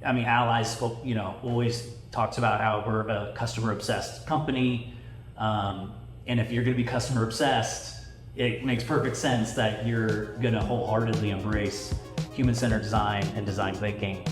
I mean, Allies, always talks about how we're a customer obsessed company. And if you're going to be customer obsessed, it makes perfect sense that you're going to wholeheartedly embrace human-centered design and design thinking.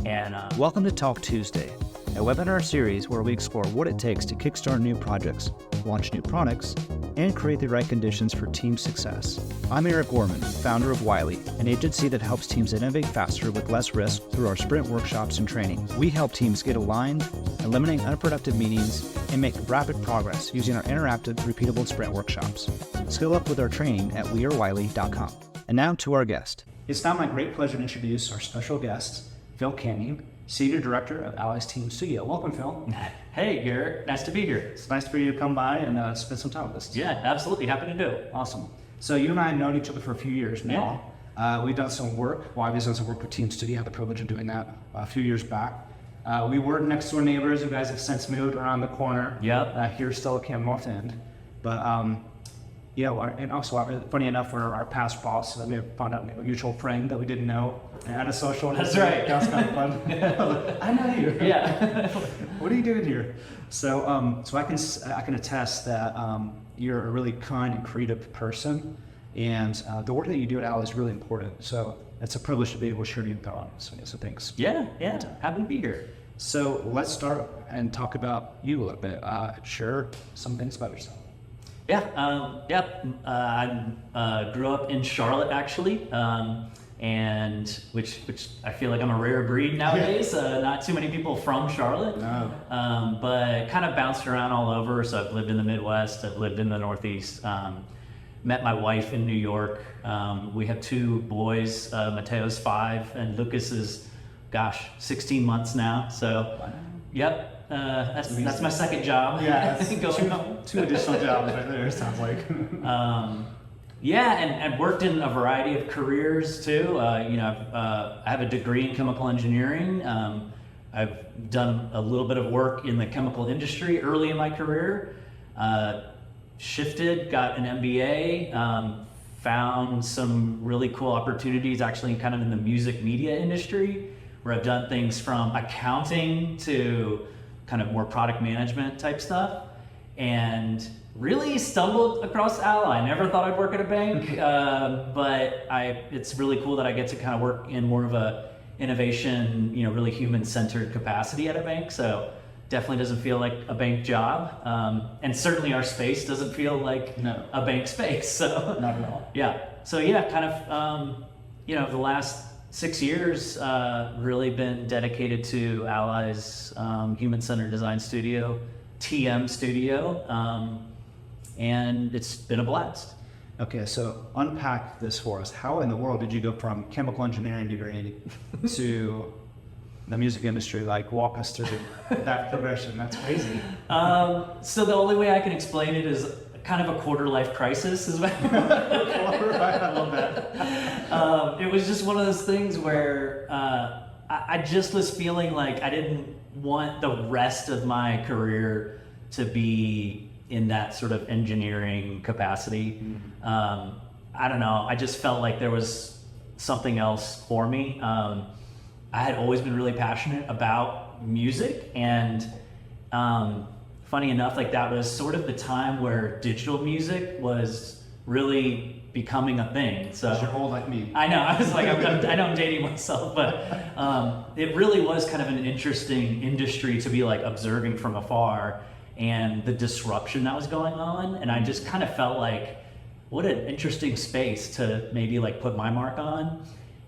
And welcome to Talk Tuesday, a webinar series where we explore what it takes to kickstart new projects, launch new products, and create the right conditions for team success. I'm Eric Gorman, founder of Wiley, an agency that helps teams innovate faster with less risk through our sprint workshops and training. We help teams get aligned, eliminate unproductive meetings, and make rapid progress using our interactive, repeatable sprint workshops. Skill up with our training at wearewiley.com. And now to our guest. It's now my great pleasure to introduce our special guest, Phil Canning, Senior Director of Allies Team Studio. Welcome, Phil. Hey, Garrett. Nice to be here. It's nice for you to come by and spend some time with us. Yeah, absolutely. Happy to do it. Awesome. So you and I have known each other for a few years now. Yeah. We've done some work. Wiley's done some work with Team Studio. I had the privilege of doing that a few years back. We were next door neighbors. You guys have since moved around the corner. Yep. Here still at Camp North End. But and also funny enough, we're our past boss. We found out a mutual friend that we didn't know at a social. That's right. That was kind of fun. I know you. Yeah. What are you doing here? So I can attest that you're a really kind and creative person, and the work that you do at Allies is really important. So it's a privilege to be able to share your thoughts. So thanks. Yeah. Happy to be here. So let's start and talk about you a little bit. Share some things about yourself. I grew up in Charlotte, actually, and which I feel like I'm a rare breed nowadays. Not too many people from Charlotte, no. But kind of bounced around all over. So I've lived in the Midwest, I've lived in the Northeast. Met my wife in New York. We have two boys. Mateo's 5, and Lucas is, 16 months now. So, wow. Yep. That's my second job. Yeah, two additional jobs right there, sounds like. And worked in a variety of careers too. I have a degree in chemical engineering. I've done a little bit of work in the chemical industry early in my career. Shifted, got an MBA, found some really cool opportunities actually kind of in the music media industry, where I've done things from accounting to kind of more product management type stuff, and really stumbled across Ally. I never thought I'd work at a bank, but it's really cool that I get to kind of work in more of a innovation, really human-centered capacity at a bank. So definitely doesn't feel like a bank job, and certainly our space doesn't feel like a bank space. So not at all. Yeah. So kind of the last 6 years, really been dedicated to Allies Human-Centered Design Studio, TM Studio, and it's been a blast. Okay, so unpack this for us. How in the world did you go from chemical engineering degree to the music industry? Like, walk us through that progression. That's crazy. So the only way I can explain it is kind of a quarter life crisis. I love that. It was just one of those things where I just was feeling like I didn't want the rest of my career to be in that sort of engineering capacity. I don't know. I just felt like there was something else for me. I had always been really passionate about music, and funny enough, like that was sort of the time where digital music was really becoming a thing. So you're old like me. I know. I was like, I know I'm dating myself, but it really was kind of an interesting industry to be like observing from afar, and the disruption that was going on. And I just kind of felt like, what an interesting space to maybe like put my mark on.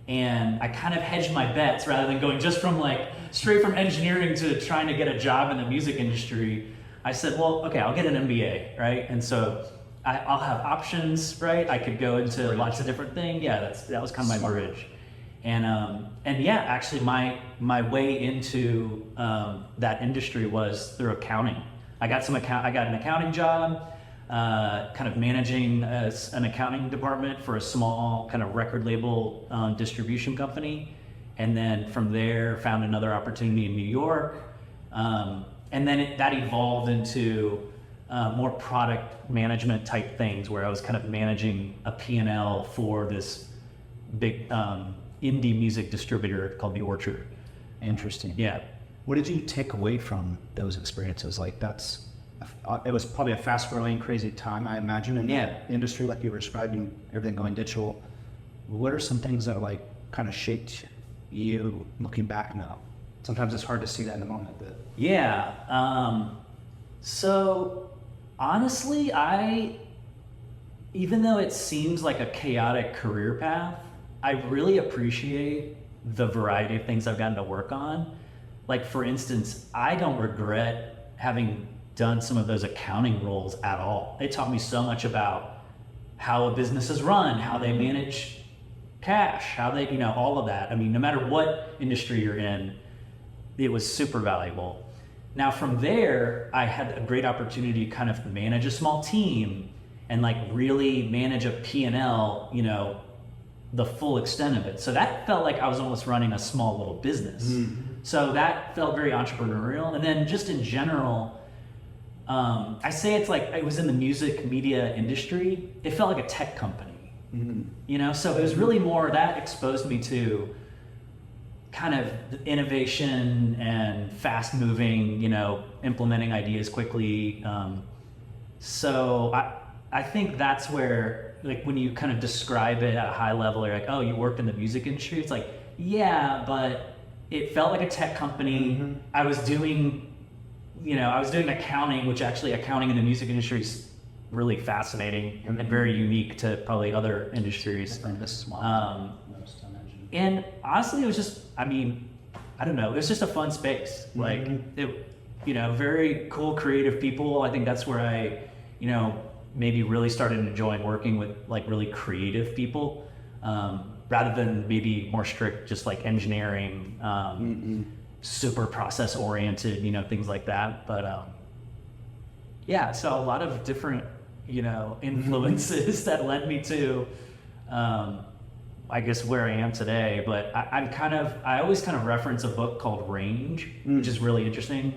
And I kind of hedged my bets rather than going just from like straight from engineering to trying to get a job in the music industry. I said, well, okay, I'll get an MBA, right? And so I'll have options, right? I could go into lots of different things. Yeah, that was kind of my bridge. And actually my way into that industry was through accounting. I got an accounting job, kind of managing an accounting department for a small kind of record label distribution company. And then from there, found another opportunity in New York. And then that evolved into more product management type things, where I was kind of managing a P&L for this big indie music distributor called The Orchard. Interesting. Yeah. What did you take away from those experiences? Like it was probably a fast-growing, crazy time, I imagine, in the industry, like you were describing, everything going digital. What are some things that like kind of shaped you looking back now? Sometimes it's hard to see that in the moment. But Yeah. So honestly, even though it seems like a chaotic career path, I really appreciate the variety of things I've gotten to work on. Like, for instance, I don't regret having done some of those accounting roles at all. It taught me so much about how a business is run, how they manage cash, how they, all of that. I mean, no matter what industry you're in, it was super valuable. Now from there, I had a great opportunity to kind of manage a small team and like really manage a P&L, the full extent of it. So that felt like I was almost running a small little business. Mm-hmm. So that felt very entrepreneurial. And then just in general, I say it's like I was in the music media industry. It felt like a tech company, mm-hmm. So it was really more that exposed me to kind of innovation and fast moving, implementing ideas quickly. So I think that's where, like, when you kind of describe it at a high level, you're like, oh, you worked in the music industry. It's like, yeah, but it felt like a tech company. Mm-hmm. I was doing accounting, which actually accounting in the music industry is really fascinating mm-hmm. and very unique to probably other industries. And honestly, it was just, I don't know, it was just a fun space. Mm-hmm. Like, very cool, creative people. I think that's where I, maybe really started enjoying working with like really creative people, rather than maybe more strict, just like engineering, mm-hmm. super process oriented, things like that. But yeah, so a lot of different, influences that led me to, I guess, where I am today. But I always kind of reference a book called Range, which is really interesting.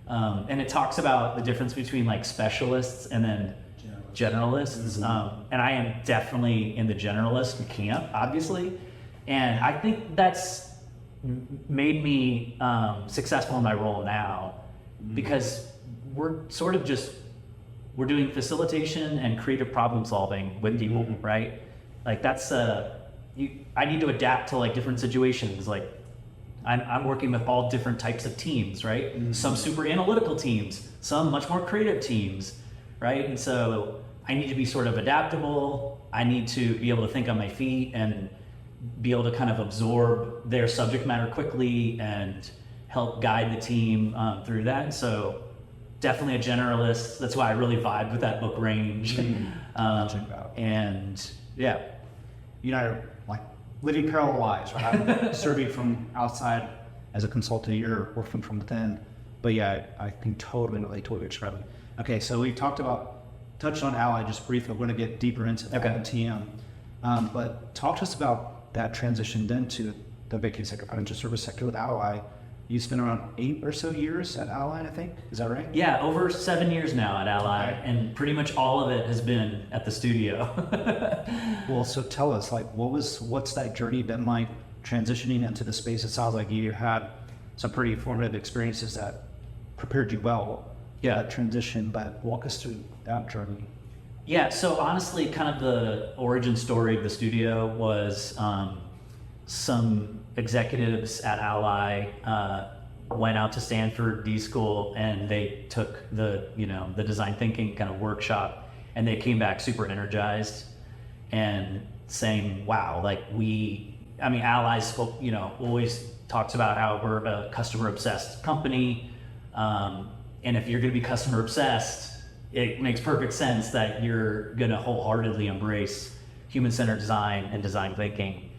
And it talks about the difference between like specialists and then generalists. Mm-hmm. And I am definitely in the generalist camp, obviously. And I think that's made me successful in my role now, because we're sort of we're doing facilitation and creative problem solving with people, mm-hmm. right? Like that's I need to adapt to like different situations. Like I'm working with all different types of teams, right? Mm-hmm. Some super analytical teams, some much more creative teams, right? And so I need to be sort of adaptable. I need to be able to think on my feet and be able to kind of absorb their subject matter quickly and help guide the team through that. And so definitely a generalist. That's why I really vibed with that book Range. And yeah. Like living parallel lives, right? I'm serving from outside as a consultant, you're working from within. But yeah, I can totally relate to what you're describing. Okay, so we touched on Ally just briefly. We're going to get deeper into that in TM. But talk to us about that transition then to the vacation sector, financial service sector with Ally. You spent around 8 or so years at Ally, I think. Is that right? Yeah, over 7 years now at Ally, and pretty much all of it has been at the studio. Well, so tell us, like, what's that journey been like transitioning into the space? It sounds like you had some pretty formative experiences that prepared you well for that transition, but walk us through that journey. Yeah, so honestly, kind of the origin story of the studio was some executives at Ally went out to Stanford D School, and they took the design thinking kind of workshop, and they came back super energized and saying, wow, like Ally spoke, always talks about how we're a customer obsessed company. And if you're going to be customer obsessed, it makes perfect sense that you're going to wholeheartedly embrace human-centered design and design thinking.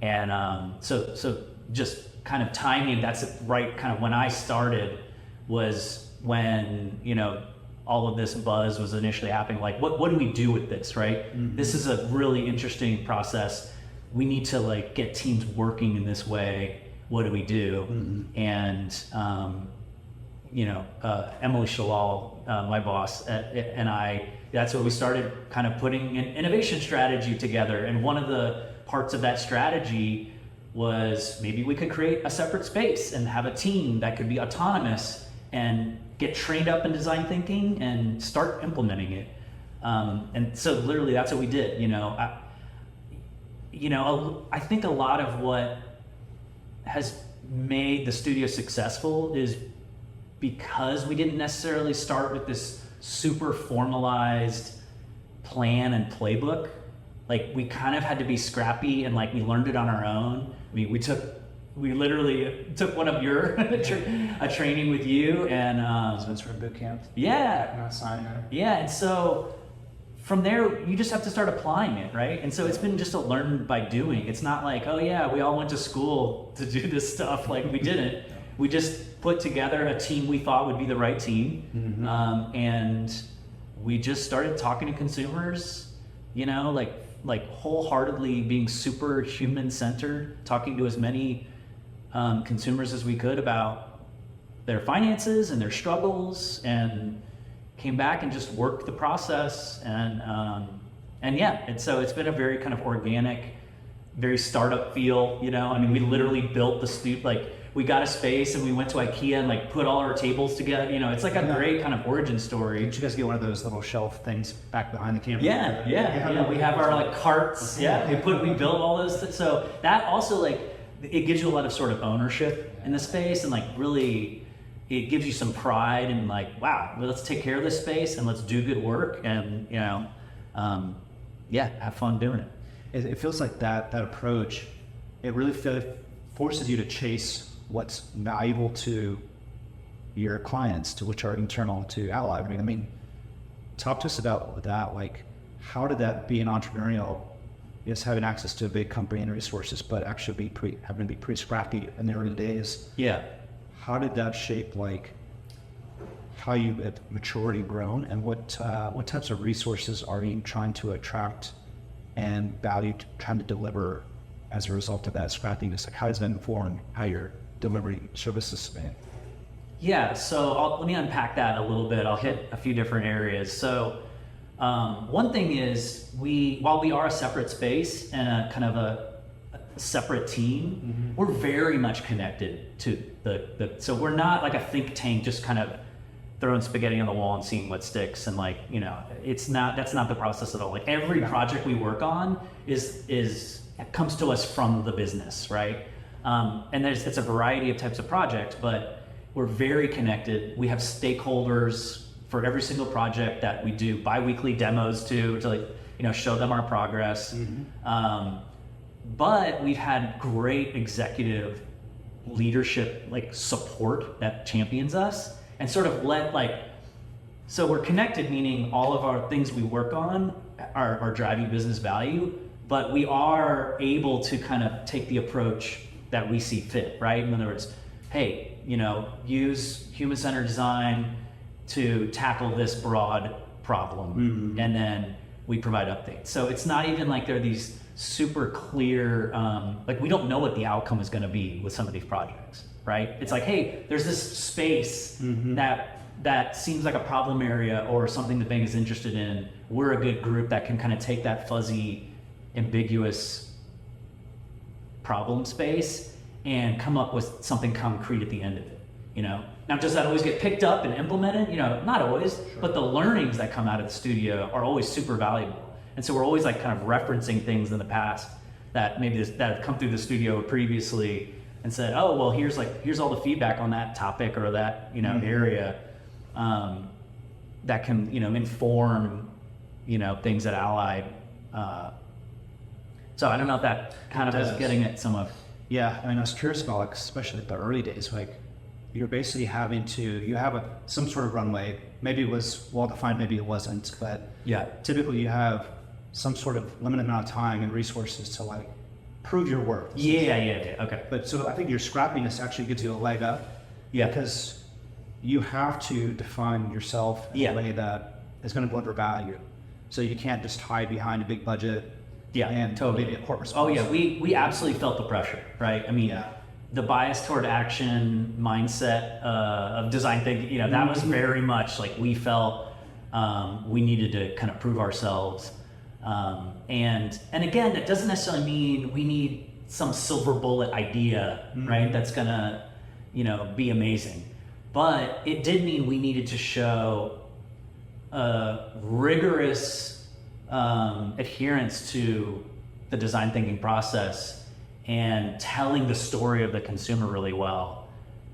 And so just kind of timing, that's right kind of when I started was when, all of this buzz was initially happening. Like, what do we do with this, right? Mm-hmm. This is a really interesting process. We need to like get teams working in this way. What do we do? Mm-hmm. And, Emily Shalal, my boss, and I, that's when we started kind of putting an innovation strategy together. And one of the parts of that strategy was maybe we could create a separate space and have a team that could be autonomous and get trained up in design thinking and start implementing it. And so literally that's what we did. I think a lot of what has made the studio successful is because we didn't necessarily start with this super formalized plan and playbook. Like, we kind of had to be scrappy, and like we learned it on our own. I mean, we literally took one of your a training with you, and Spencer boot camp. Yeah, yeah, and so from there you just have to start applying it, right? And so it's been just a learn by doing. It's not like, oh yeah, we all went to school to do this stuff. Like, we didn't. We just put together a team we thought would be the right team, and we just started talking to consumers, like wholeheartedly being super human-centered, talking to as many consumers as we could about their finances and their struggles, and came back and just worked the process. And so it's been a very kind of organic, very startup feel. I mean, we literally built the studio. We got a space and we went to IKEA and like put all our tables together. It's like a great kind of origin story. Did you guys get one of those little shelf things back behind the camera? Yeah. We have our like carts. Yeah, we built all those. So that also it gives you a lot of sort of ownership in the space, and like really it gives you some pride and like, wow, let's take care of this space and let's do good work, and have fun doing it. It feels like that approach, it really forces you to chase what's valuable to your clients, to which are internal to Ally. I mean, talk to us about that. Like, how did that be an entrepreneurial, yes, having access to a big company and resources, but actually having to be pretty scrappy in the early days? Yeah. How did that shape how you at maturity grown, and what types of resources are you trying to attract and trying to deliver as a result of that scrappiness? Like, how does that inform how you're delivering services, man? Yeah, so let me unpack that a little bit. I'll hit a few different areas. So one thing is, while we are a separate space and a kind of a separate team, we're very much connected to so we're not like a think tank just kind of throwing spaghetti on the wall and seeing what sticks, and that's not the process at all. Like, every project we work on comes to us from the business, right? And it's a variety of types of projects, but we're very connected. We have stakeholders for every single project that we do bi-weekly demos to show them our progress. But we've had great executive leadership support that champions us and sort of so we're connected, meaning all of our things we work on are driving business value, but we are able to kind of take the approach that we see fit, right? In other words, hey, use human-centered design to tackle this broad problem, and then we provide updates. So it's not even like there are these super clear, we don't know what the outcome is going to be with some of these projects, right? It's like, hey, there's this space that seems like a problem area or something the bank is interested in. We're a good group that can kind of take that fuzzy, ambiguous problem space and come up with something concrete at the end of it. Now, does that always get picked up and implemented? Not always, but the learnings that come out of the studio are always super valuable. And so we're always kind of referencing things in the past that maybe that have come through the studio previously and said, oh, well, here's all the feedback on that topic or that area that can inform things at Ally. So I don't know if that kind of is getting at some of. Yeah, I mean, I was curious about especially the early days, you're basically you have some sort of runway. Maybe it was well defined, maybe it wasn't, but yeah, typically you have some sort of limited amount of time and resources to prove your worth. Yeah. Okay. But so I think your scrappiness actually gives you a leg up. Yeah. Because you have to define yourself in a way that is going to deliver value. So you can't just hide behind a big budget. Yeah, and totally. Maybe a corporate sponsor. Oh yeah, we absolutely felt the pressure, right? I mean, the bias toward action mindset of design thinking, that was very much we felt we needed to kind of prove ourselves. And again, that doesn't necessarily mean we need some silver bullet idea, right? That's gonna, be amazing. But it did mean we needed to show a rigorous adherence to the design thinking process and telling the story of the consumer really well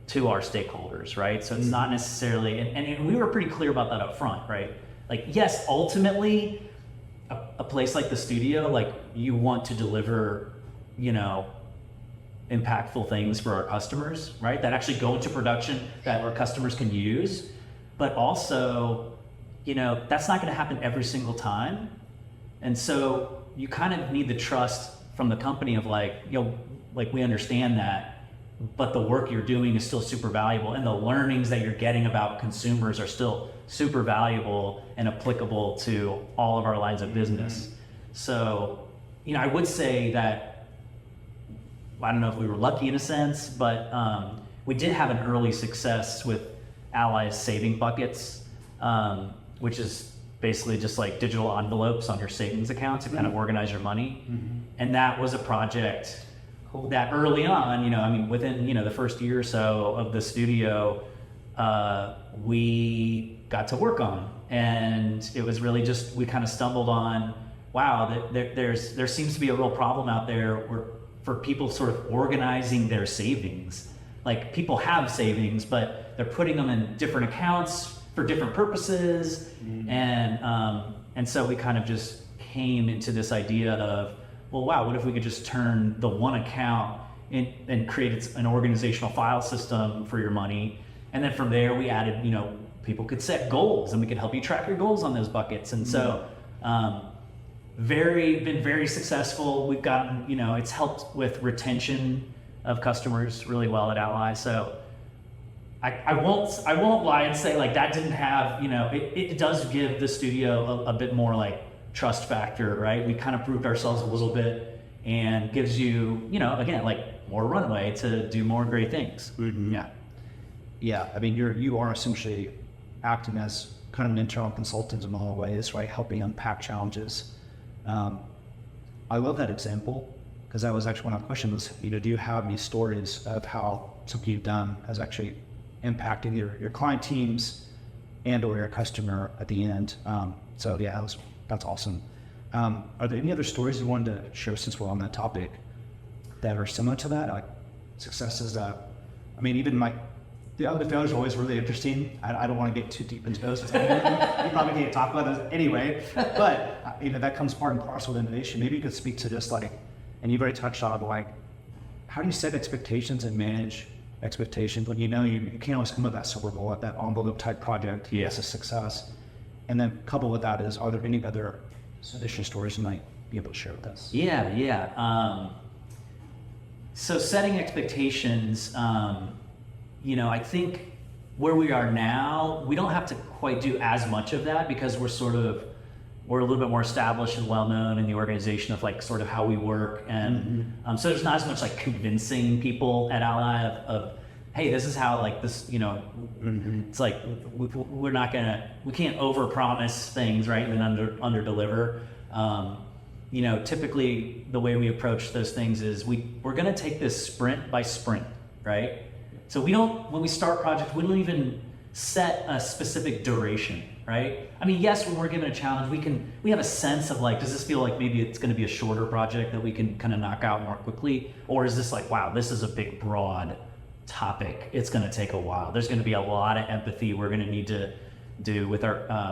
to our stakeholders, right? So it's not necessarily, and we were pretty clear about that up front, right? Like, yes, ultimately, a place like the studio, like, you want to deliver, impactful things for our customers, right? That actually go into production that our customers can use. But also, that's not going to happen every single time. And so you kind of need the trust from the company of like, we understand that, but the work you're doing is still super valuable, and the learnings that you're getting about consumers are still super valuable and applicable to all of our lines of business. So, I would say that, I don't know if we were lucky in a sense, but we did have an early success with Ally's saving buckets, which is basically just like digital envelopes on your savings account to kind of organize your money. And that was a project that early on, within, the first year or so of the studio, we got to work on. And it was really just, we kind of stumbled on, wow, there seems to be a real problem out there for people sort of organizing their savings. Like, people have savings, but they're putting them in different accounts for different purposes. And so we kind of just came into this idea of, well, wow, what if we could just turn the one account and create an organizational file system for your money. And then from there we added, people could set goals and we could help you track your goals on those buckets. And so, been very successful. We've gotten, it's helped with retention of customers really well at Ally. So I won't lie and say like that didn't have, it does give the studio a bit more like trust factor, right? We kind of proved ourselves a little bit and gives you, again, like more runway to do more great things. Yeah. I mean, you are essentially acting as kind of an internal consultant in all ways, right? Helping unpack challenges. I love that example because that was actually one of the questions. Do you have any stories of how something you've done has actually impacted your client teams and or your customer at the end? So yeah, that's awesome. Are there any other stories you wanted to share since we're on that topic that are similar to that, like successes that, even the other failures are always really interesting. I don't want to get too deep into those. You probably can't talk about those anyway, but that comes part and parcel with innovation. Maybe you could speak to just like, and you've already touched on like, how do you set expectations and manage expectations when you can't always come with that silver bullet, that envelope type project that's a success. And then coupled with that is, are there any other additional stories you might be able to share with us? Yeah. So setting expectations, I think where we are now, we don't have to quite do as much of that because we're a little bit more established and well-known in the organization of like sort of how we work. And so there's not as much like convincing people at Ally of hey, this is how like this, it's like we can't overpromise things, right? And then under deliver. Typically the way we approach those things is we're going to take this sprint by sprint, right? So when we start projects, we don't even set a specific duration, right? Yes, when we're given a challenge, we have a sense of like, does this feel like maybe it's going to be a shorter project that we can kind of knock out more quickly? Or is this like, wow, this is a big, broad topic. It's going to take a while. There's going to be a lot of empathy we're going to need to do with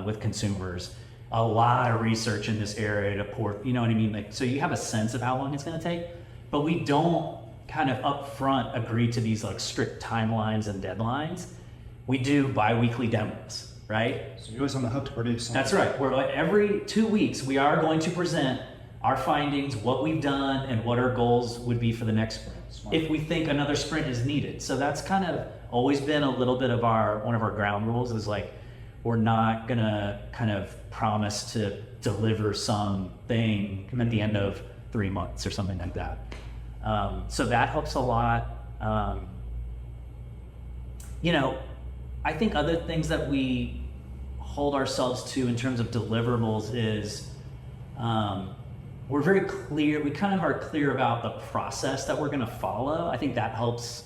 with consumers. A lot of research in this area to pour, you know what I mean? Like, so you have a sense of how long it's going to take, but we don't kind of upfront agree to these like strict timelines and deadlines. We do bi-weekly demos, right? So you're always on the hook to produce. That's right. We're like every 2 weeks, we are going to present our findings, what we've done, and what our goals would be for the next sprint. Smart. If we think another sprint is needed. So that's kind of always been a little bit of one of our ground rules is like, we're not gonna kind of promise to deliver something at the end of 3 months or something like that. So that helps a lot. I think other things that we hold ourselves to in terms of deliverables is we're very clear, we kind of are clear about the process that we're going to follow. I think that helps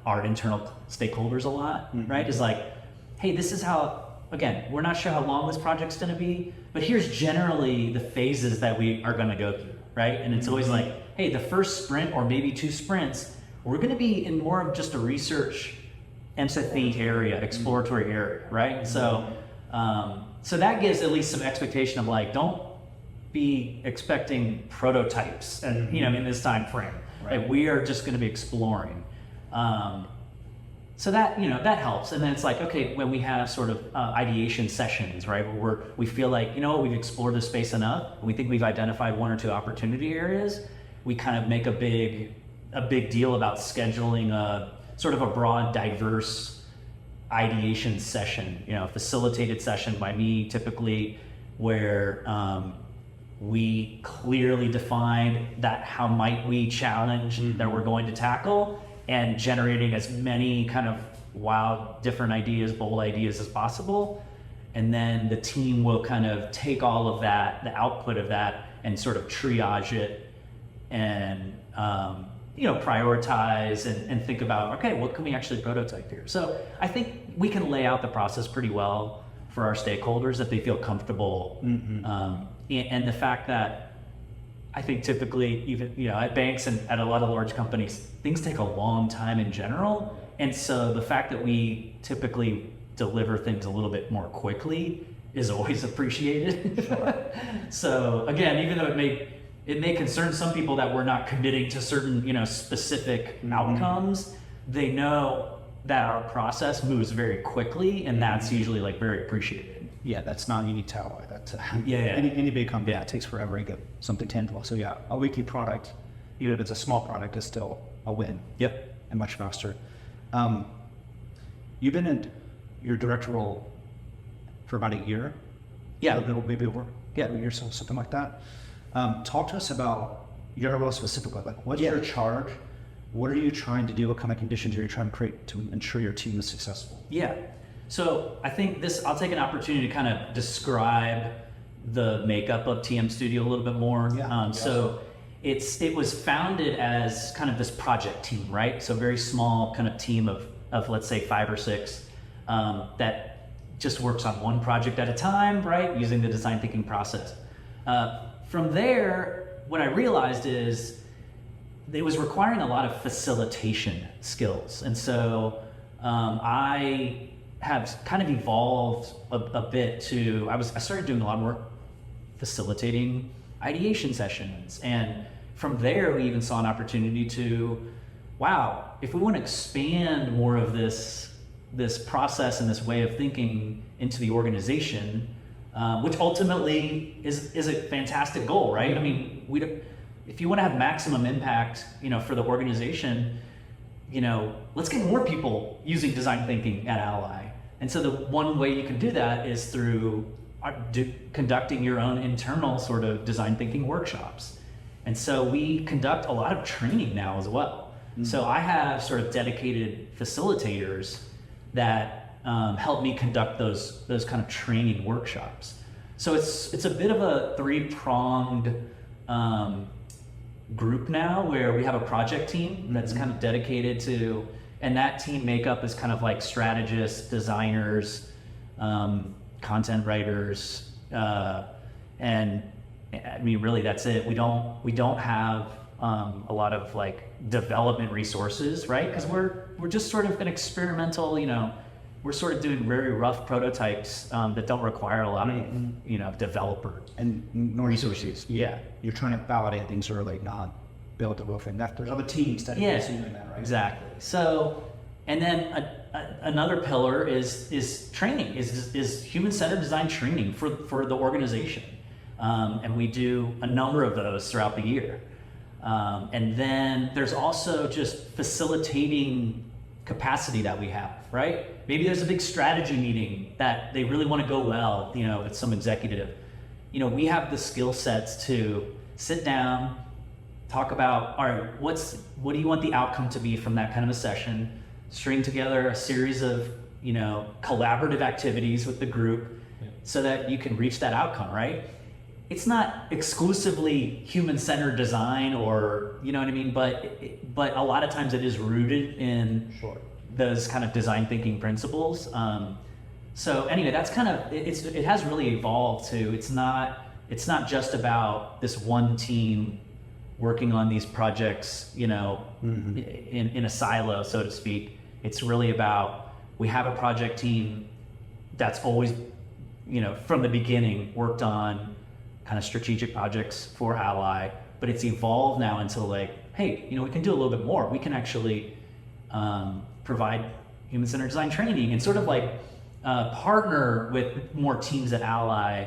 our internal stakeholders a lot, right? Is like, hey, this is how, again, we're not sure how long this project's going to be, but here's generally the phases that we are going to go through, right? And it's always like, hey, the first sprint or maybe 2 sprints, we're going to be in more of just a research empathy area, exploratory area, right? So that gives at least some expectation of like, don't be expecting prototypes and in this time frame. Right? We are just going to be exploring. So that that helps. And then it's like, okay, when we have sort of ideation sessions, right, where we feel like we've explored the space enough, and we think we've identified 1 or 2 opportunity areas, we kind of make a big deal about scheduling a sort of a broad, diverse ideation session, a facilitated session by me typically, where we clearly define that how might we challenge that we're going to tackle, and generating as many kind of wild, different ideas, bold ideas as possible. And then the team will kind of take all of that, the output of that, and sort of triage it and prioritize and think about, okay, what can we actually prototype here? So I think we can lay out the process pretty well for our stakeholders, that they feel comfortable. And the fact that I think typically even at banks and at a lot of large companies, things take a long time in general. And so the fact that we typically deliver things a little bit more quickly is always appreciated. So again, even though it may concern some people that we're not committing to certain specific outcomes, they know that our process moves very quickly, and that's usually like very appreciated. Yeah, that's not unique to Ally. That's Yeah. any big company, it takes forever to get something tangible. So yeah, a weekly product, even if it's a small product, is still a win. Yep. And much faster. You've been in your director role for about a year. Yeah. A little, maybe over a year, so something like that. Talk to us about your role specifically. Like, what's your charge? What are you trying to do? What kind of conditions are you trying to create to ensure your team is successful? Yeah. So I think I'll take an opportunity to kind of describe the makeup of TM Studio a little bit more. So it was founded as kind of this project team, right? So very small kind of team of let's say 5 or 6 that just works on one project at a time, right? Using the design thinking process. From there, what I realized is it was requiring a lot of facilitation skills. And so I have kind of evolved a bit to, I started doing a lot more facilitating ideation sessions. And from there, we even saw an opportunity to, wow, if we want to expand more of this process and this way of thinking into the organization, which ultimately is a fantastic goal, right? I mean, if you want to have maximum impact, for the organization, let's get more people using design thinking at Ally. And so the one way you can do that is through conducting your own internal sort of design thinking workshops. And so we conduct a lot of training now as well. So I have sort of dedicated facilitators that help me conduct those kind of training workshops. So it's a bit of a 3-pronged group now, where we have a project team that's kind of dedicated to, and that team makeup is kind of like strategists, designers, content writers, and I mean, really that's it. We don't have a lot of like development resources, right? Because we're just sort of an experimental, we're sort of doing very rough prototypes that don't require a lot of developer and resources. Yeah, you're trying to validate things early, not build the real thing. There's other teams that are doing that, right? Exactly. So, and then another pillar is training, is human-centered design training for the organization, and we do a number of those throughout the year. And then there's also just facilitating capacity that we have, right? Maybe there's a big strategy meeting that they really want to go well, with some executive. We have the skill sets to sit down, talk about, all right, what do you want the outcome to be from that kind of a session, string together a series of, collaborative activities with the group so that you can reach that outcome, right? it's not exclusively human-centered design, or you know what I mean, but a lot of times it is rooted in those kind of design thinking principles. So anyway, that's kind of it has really evolved to it's not just about this one team working on these projects, you know, in a silo, so to speak. It's really about, we have a project team that's always, you know, from the beginning worked on kind of strategic projects for Ally, but it's evolved now into like, hey, you know, we can do a little bit more. We can actually provide human-centered design training and sort of like partner with more teams at Ally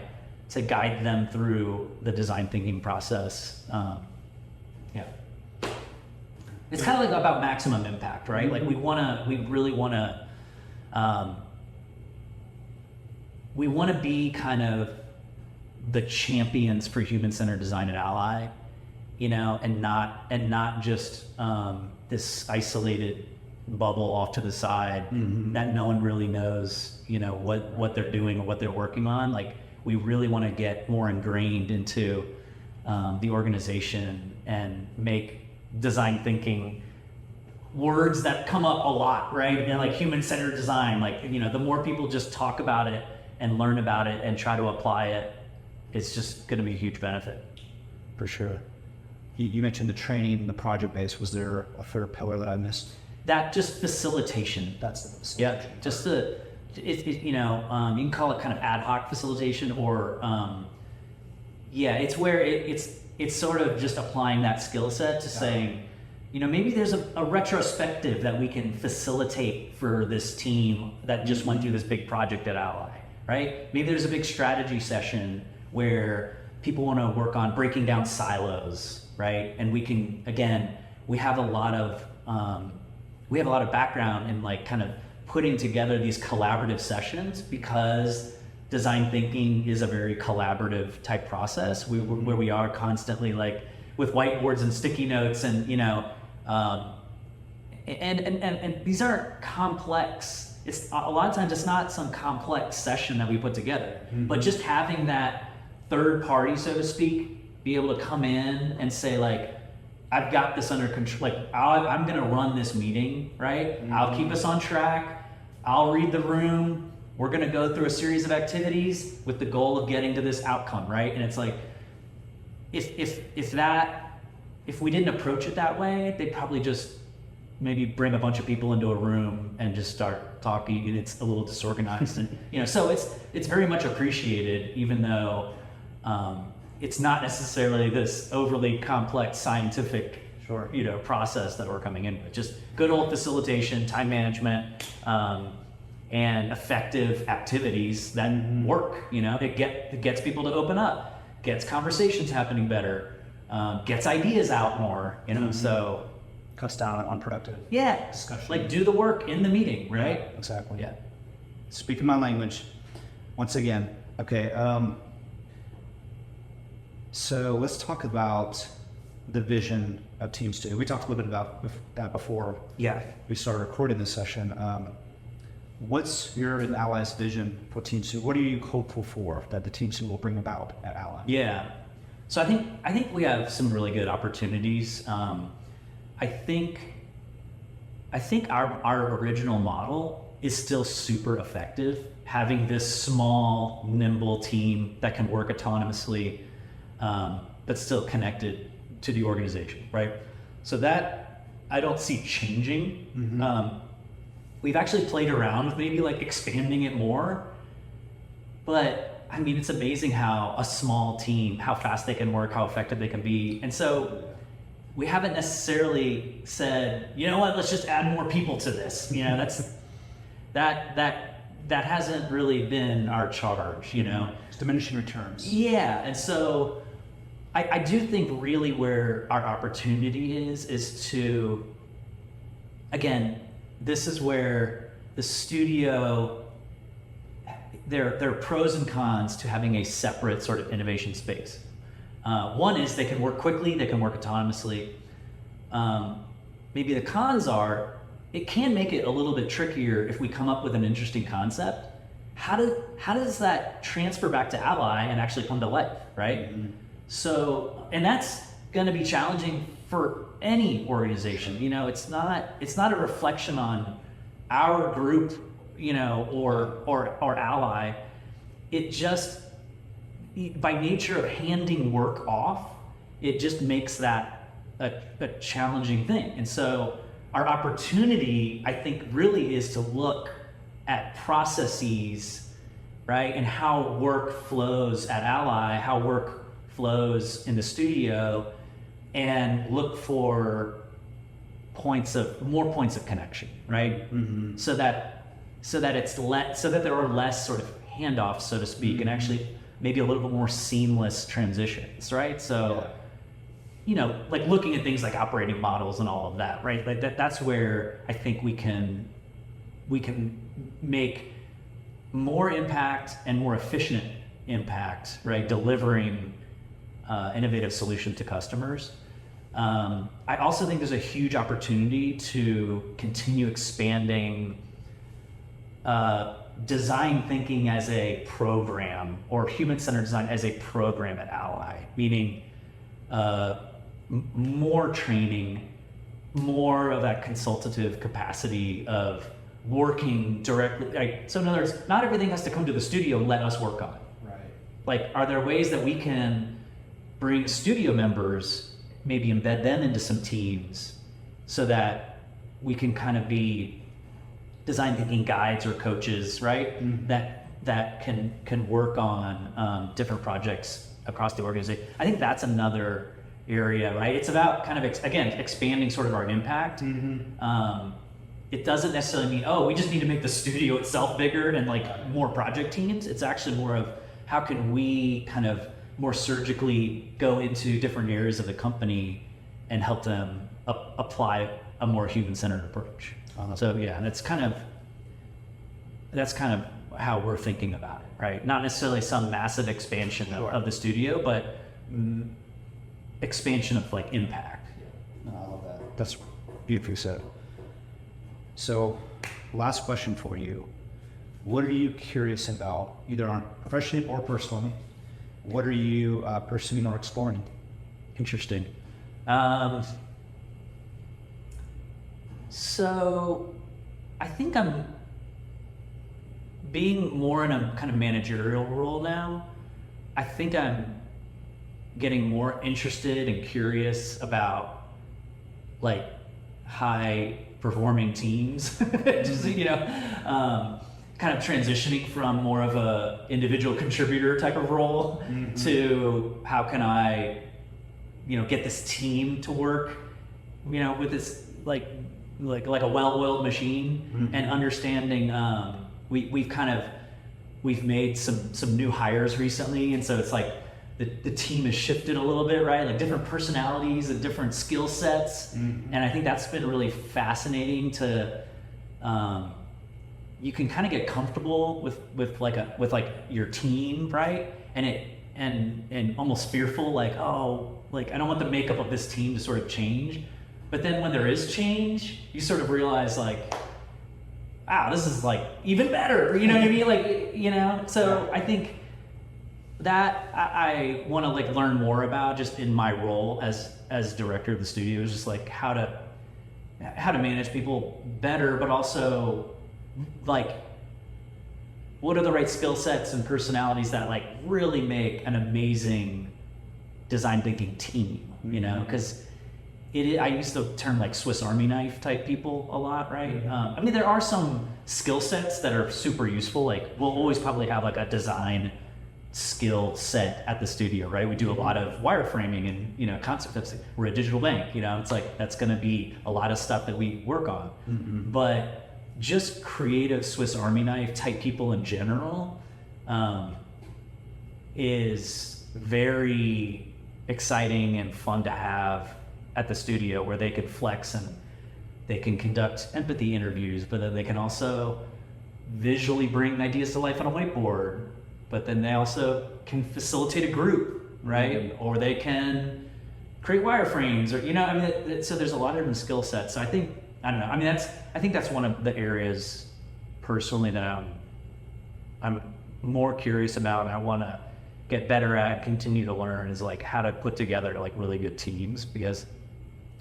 to guide them through the design thinking process. Yeah. It's kind of like about maximum impact, right? Like we really want to be kind of the champions for human-centered design at Ally, you know, and not just this isolated bubble off to the side that no one really knows, you know, what they're doing or what they're working on. Like, we really want to get more ingrained into the organization and make design thinking words that come up a lot, right? And like human-centered design, like, you know, the more people just talk about it and learn about it and try to apply it, it's just going to be a huge benefit. For sure. You mentioned the training, the project base. Was there a third pillar that I missed? That just facilitation. That's the facilitation. Yeah, just you know, you can call it kind of ad hoc facilitation, or yeah, it's where it's sort of just applying that skill set to saying, you know, maybe there's a retrospective that we can facilitate for this team that just went through this big project at Ally, right? Maybe there's a big strategy session where people want to work on breaking down silos, right? And we can, again, we have a lot of background in like kind of putting together these collaborative sessions, because design thinking is a very collaborative type process where we are constantly like with whiteboards and sticky notes, and you know, and these aren't complex. It's a lot of times it's not some complex session that we put together, but just having that third party, so to speak, be able to come in and say like, I've got this under control. Like, I'm going to run this meeting, right? I'll keep us on track. I'll read the room. We're going to go through a series of activities with the goal of getting to this outcome, right? And it's like, if we didn't approach it that way, they'd probably just maybe bring a bunch of people into a room and just start talking, and it's a little disorganized. And you know, so it's very much appreciated, even though it's not necessarily this overly complex scientific, you know, process that we're coming in with. Just good old facilitation, time management, and effective activities that work. You know, it gets people to open up, gets conversations happening better, gets ideas out more. You know, so Cuts down on unproductive discussion. Like do the work in the meeting, right? Yeah, exactly. Yeah. Speaking my language, once again. Okay. So let's talk about the vision of Team Stu. We talked a little bit about that before we started recording this session. What's your and Ally's vision for Team Stu? What are you hopeful for that the Team Stu will bring about at Ally? Yeah. So I think we have some really good opportunities. I think our original model is still super effective, having this small, nimble team that can work autonomously, but still connected to the organization, right? So that I don't see changing. We've actually played around with maybe like expanding it more, but I mean, it's amazing how a small team, how fast they can work, how effective they can be. And so we haven't necessarily said, you know what, let's just add more people to this. You know, that hasn't really been our charge, you know. It's diminishing returns. Yeah, and so I do think really where our opportunity is to, again, this is where the studio, there are pros and cons to having a separate sort of innovation space. One is they can work quickly, they can work autonomously. Maybe the cons are, it can make it a little bit trickier if we come up with an interesting concept. How does that transfer back to Ally and actually come to life? right? So, and that's going to be challenging for any organization. You know, it's not a reflection on our group, you know, or ally. It just, by nature of handing work off, it just makes that a challenging thing. And so our opportunity, I think, really is to look at processes, right? And how work flows at Ally, how work flows in the studio, and look for more points of connection, right? So that there are less sort of handoffs, so to speak, and actually maybe a little bit more seamless transitions, right? So, you know, like looking at things like operating models and all of that, right? Like that's where I think we can make more impact and more efficient impact, right? Delivering innovative solution to customers. I also think there's a huge opportunity to continue expanding design thinking as a program, or human-centered design as a program at Ally, meaning more training, more of that consultative capacity of working directly. Like, so in other words, not everything has to come to the studio and let us work on it. Right. Like, are there ways that we can bring studio members, maybe embed them into some teams so that we can kind of be design thinking guides or coaches, right? That can work on different projects across the organization. I think that's another area, right? It's about kind of again expanding sort of our impact. It doesn't necessarily mean, oh, we just need to make the studio itself bigger and like more project teams. It's actually more of how can we kind of more surgically go into different areas of the company and help them apply a more human-centered approach. So yeah, that's kind of how we're thinking about it, right? Not necessarily some massive expansion of the studio, but expansion of like impact. No, I love that. That's beautifully said. So, last question for you. What are you curious about, either on professionally or personally? What are you pursuing or exploring? Interesting. So I think I'm being more in a kind of managerial role now. I think I'm getting more interested and curious about like high performing teams. Just, you know, kind of transitioning from more of a individual contributor type of role to how can I, you know, get this team to work, you know, with this like a well-oiled machine, and understanding we've made some new hires recently, and so it's like the team has shifted a little bit, right? Like different personalities and different skill sets, and I think that's been really fascinating to. You can kind of get comfortable with your team, right? And almost fearful, like, oh, like I don't want the makeup of this team to sort of change. But then when there is change, you sort of realize like, wow, this is like even better. You know what I mean? Like, you know, so I think that I want to like learn more about just in my role as director of the studio, is just like how to manage people better, but also like what are the right skill sets and personalities that like really make an amazing design thinking team, you know? Because I use the term like Swiss Army knife type people a lot, right? I mean, there are some skill sets that are super useful. Like we'll always probably have like a design skill set at the studio, right? We do a lot of wireframing and, you know, concepts. We're a digital bank, you know, it's like that's going to be a lot of stuff that we work on. But just creative Swiss Army knife type people in general is very exciting and fun to have at the studio, where they can flex and they can conduct empathy interviews, but then they can also visually bring ideas to life on a whiteboard, but then they also can facilitate a group, right? Or they can create wireframes, or, you know, I mean, so there's a lot of different skill sets. So I think that's one of the areas personally that I'm more curious about, and I want to get better at, continue to learn, is like how to put together like really good teams. Because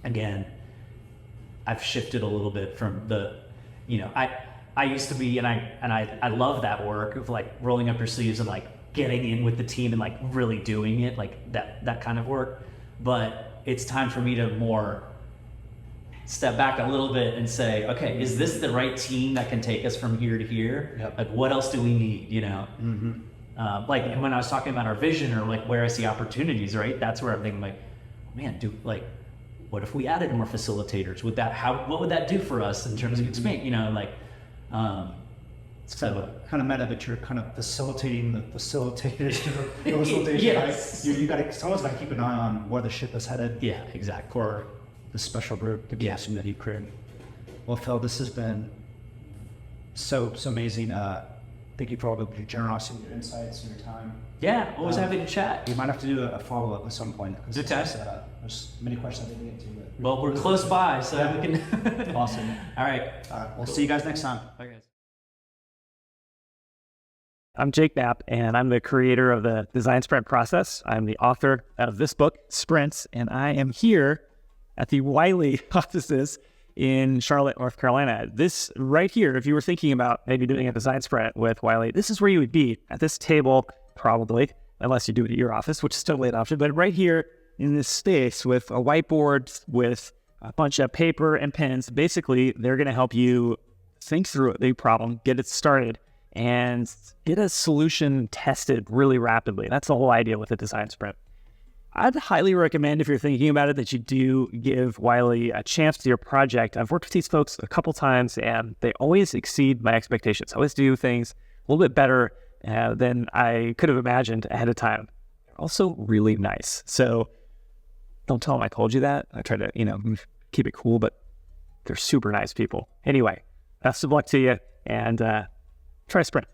again, I've shifted a little bit from the, I used to be, and I love that work of like rolling up your sleeves and like getting in with the team and like really doing it, like that kind of work. But it's time for me to more step back a little bit and say, okay, is this the right team that can take us from here to here? Yep. Like, what else do we need? Like when I was talking about our vision or like where I see opportunities, right? That's where I'm thinking like, man, what if we added more facilitators? What would that do for us in terms of expand? So kind of meta, but you're kind of facilitating the facilitators. Yes. Right? You got to, someone's got to keep an eye on where the ship is headed. Yeah, exactly. For the special group, the casting that he created. Well, Phil, this has been so amazing. Thank you for all your generosity, your insights, and your time. Yeah, always happy to chat. We might have to do a follow-up at some point. Okay. There's many questions I didn't get to. But Well, we're close by, so we can. Awesome. All right. We'll see you guys next time. Bye, guys. I'm Jake Knapp, and I'm the creator of the Design Sprint process. I'm the author of this book, Sprints, and I am here at the Wiley offices in Charlotte, North Carolina. This right here, if you were thinking about maybe doing a design sprint with Wiley, this is where you would be, at this table, probably, unless you do it at your office, which is still an option, but right here in this space with a whiteboard, with a bunch of paper and pens. Basically, they're going to help you think through a big problem, get it started, and get a solution tested really rapidly. That's the whole idea with a design sprint. I'd highly recommend, if you're thinking about it, that you do give Wiley a chance to your project. I've worked with these folks a couple times, and they always exceed my expectations. I always do things a little bit better than I could have imagined ahead of time. They're also really nice. So don't tell them I told you that. I try to, keep it cool, but they're super nice people. Anyway, best of luck to you, and try Sprint.